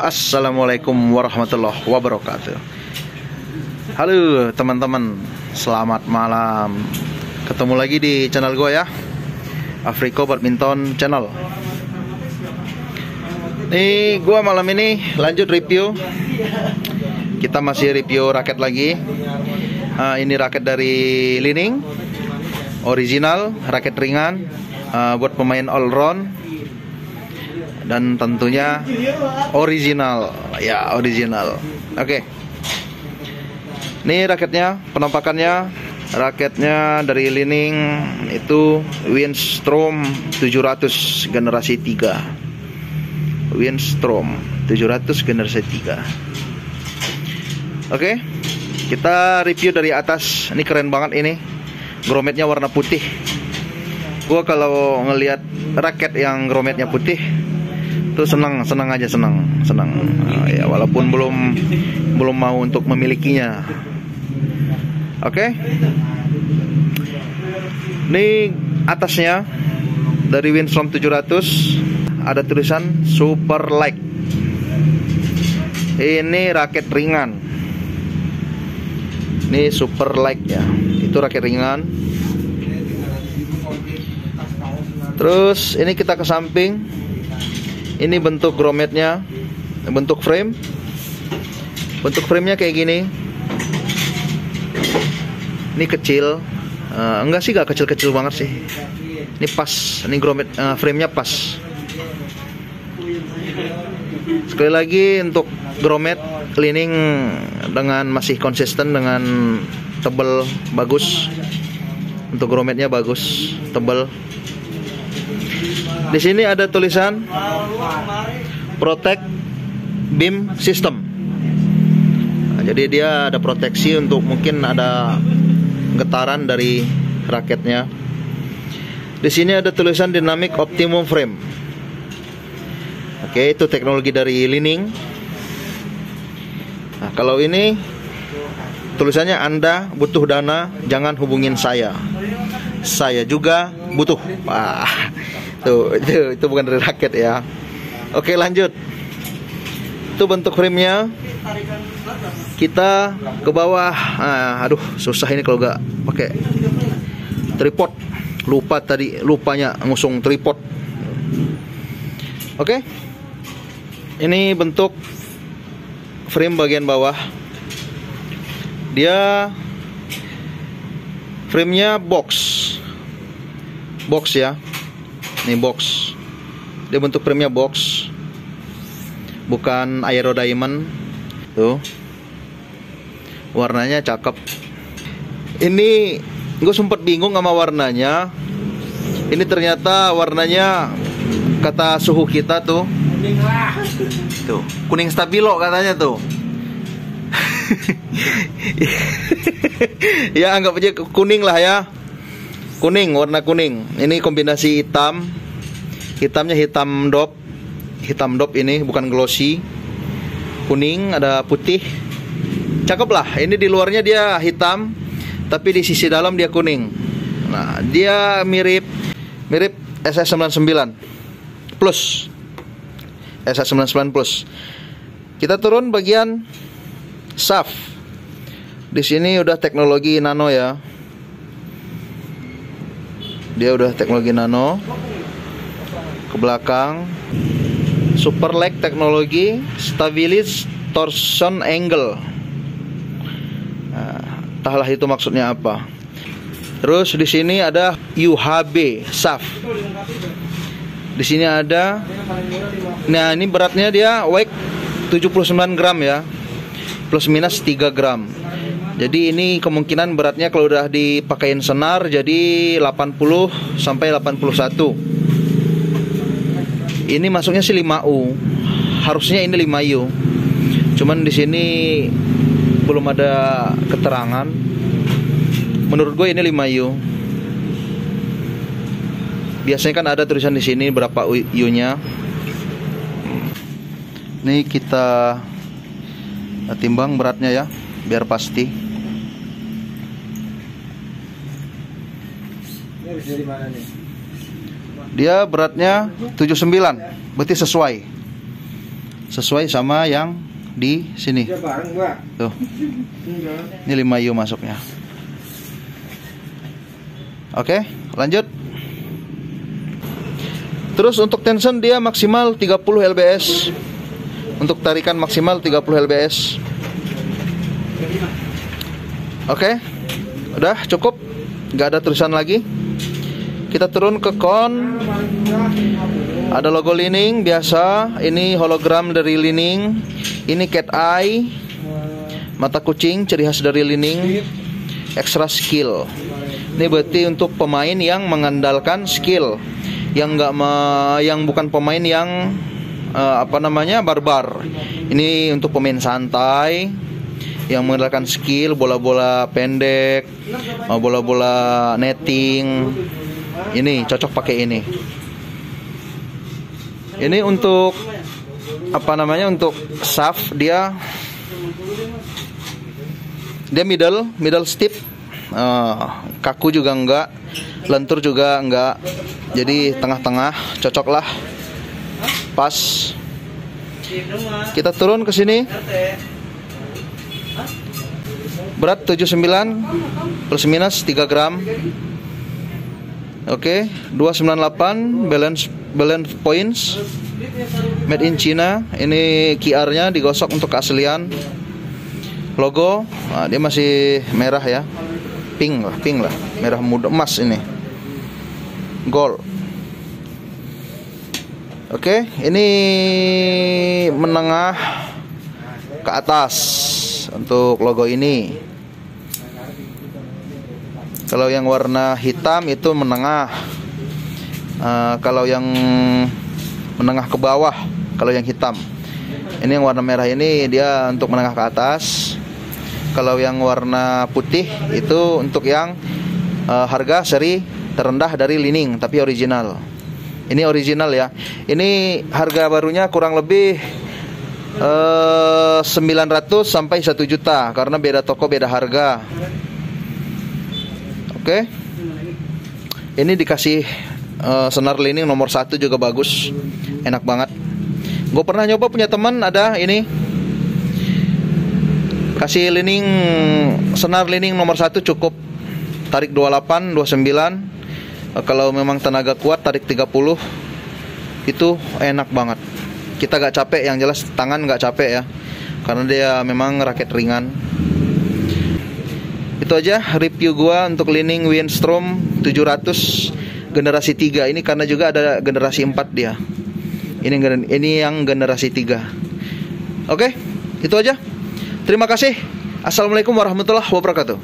Assalamualaikum warahmatullahi wabarakatuh. Halo teman-teman, selamat malam. Ketemu lagi di channel gue ya, Afriko Badminton Channel. Nih gue malam ini lanjut review. Kita masih review raket lagi. Ini raket dari Li-Ning, original, raket ringan, buat pemain all round. Dan tentunya original, ya original. Oke. Ini raketnya, penampakannya. Raketnya dari Li-Ning itu Windstrom 700 generasi 3. Windstrom 700 generasi 3. Oke. Kita review dari atas. Ini keren banget ini. Grometnya warna putih. Gua kalau ngelihat raket yang grometnya putih tuh senang aja, senang. Ya walaupun belum mau untuk memilikinya. Oke. Ini atasnya dari Windstrom 700 ada tulisan Super Light. Ini raket ringan. Ini Super Light ya. Itu raket ringan. Terus ini kita ke samping. Ini bentuk grometnya, bentuk frame. Bentuk framenya kayak gini. Ini kecil, enggak sih, gak kecil-kecil banget sih. Ini pas, ini gromet, framenya pas. Sekali lagi untuk gromet Li-Ning dengan masih konsisten dengan tebal bagus. Untuk grometnya bagus, tebal. Di sini ada tulisan Protect Beam System. Nah, jadi dia ada proteksi untuk mungkin ada getaran dari raketnya. Di sini ada tulisan Dynamic Optimum Frame. Oke, itu teknologi dari Li-Ning. Nah, kalau ini tulisannya Anda butuh dana, jangan hubungin saya. Saya juga butuh. Wah. Itu bukan dari raket ya. Oke, lanjut. Itu bentuk framenya. Kita ke bawah. Aduh, susah ini kalau nggak pakai tripod. Lupanya ngusung tripod. Oke. Ini bentuk frame bagian bawah. Dia framenya box ya. Ini box. Dia bentuk framenya box, bukan aero diamond. Tuh, warnanya cakep. Ini gue sempet bingung sama warnanya. Ini ternyata warnanya kata suhu kita tuh, tuh kuning stabilo katanya tuh. Ya anggap aja kuning lah ya. Kuning, warna kuning. Ini kombinasi hitam. Hitamnya hitam dop. Hitam dop ini, bukan glossy. Kuning, ada putih. Cakep lah. Ini di luarnya dia hitam, tapi di sisi dalam dia kuning. Nah, dia mirip SS99 Plus. SS99 Plus. Kita turun bagian shaft. Di sini udah teknologi nano ya. Dia udah teknologi nano. Ke belakang Super Light teknologi Stabilis Torsion Angle. Nah, entahlah itu maksudnya apa. Terus di sini ada UHB shaft. Di sini ada. Nah, ini beratnya dia weight 79 gram ya. Plus minus 3 gram. Jadi ini kemungkinan beratnya kalau udah dipakein senar jadi 80 sampai 81. Ini masuknya sih 5U. Harusnya ini 5U. Cuman di sini belum ada keterangan. Menurut gue ini 5U. Biasanya kan ada tulisan di sini berapa U-nya. Nih kita timbang beratnya ya, biar pasti. Dia beratnya 79, berarti sesuai sama yang di sini. Tuh. Ini 5U masuknya. Oke, lanjut. Terus untuk tension dia maksimal 30 lbs. Untuk tarikan maksimal 30 lbs. Oke. Udah cukup. Gak ada tulisan lagi. Kita turun ke kon. Ada logo Li-Ning biasa. Ini hologram dari Li-Ning. Ini cat eye, mata kucing, ciri khas dari Li-Ning. Extra skill. Ini berarti untuk pemain yang mengandalkan skill, yang yang bukan pemain yang barbar. Ini untuk pemain santai yang mengandalkan skill, bola-bola pendek, bola-bola netting. Ini cocok pakai ini. Ini untuk untuk shaft dia middle stiff, kaku juga enggak, lentur juga enggak, jadi tengah-tengah, cocok lah, pas. Kita turun ke sini, berat 79 plus minus 3 gram. Oke, 298 balance points, made in China. Ini QR-nya digosok untuk keaslian. Logo, dia masih merah ya, pink lah, merah muda emas ini, gold. Oke, ini menengah ke atas untuk logo ini. Kalau yang warna hitam itu menengah. Kalau yang menengah ke bawah, kalau yang hitam. Ini yang warna merah ini dia untuk menengah ke atas. Kalau yang warna putih itu untuk yang harga seri terendah dari Li-Ning, tapi original. Ini original ya. Ini harga barunya kurang lebih 900 sampai 1 juta karena beda toko, beda harga. Oke. Ini dikasih senar Li-Ning nomor 1 juga bagus. Enak banget. Gue pernah nyoba, punya teman ada ini. Kasih Li-Ning, senar Li-Ning nomor 1 cukup. Tarik 28, 29. Kalau memang tenaga kuat tarik 30. Itu enak banget. Kita gak capek, yang jelas tangan gak capek ya. Karena dia memang raket ringan. Itu aja review gua untuk Li-Ning Windstorm 700 generasi 3. Ini karena juga ada generasi 4 dia. Ini yang generasi 3. Oke, itu aja. Terima kasih. Assalamualaikum warahmatullahi wabarakatuh.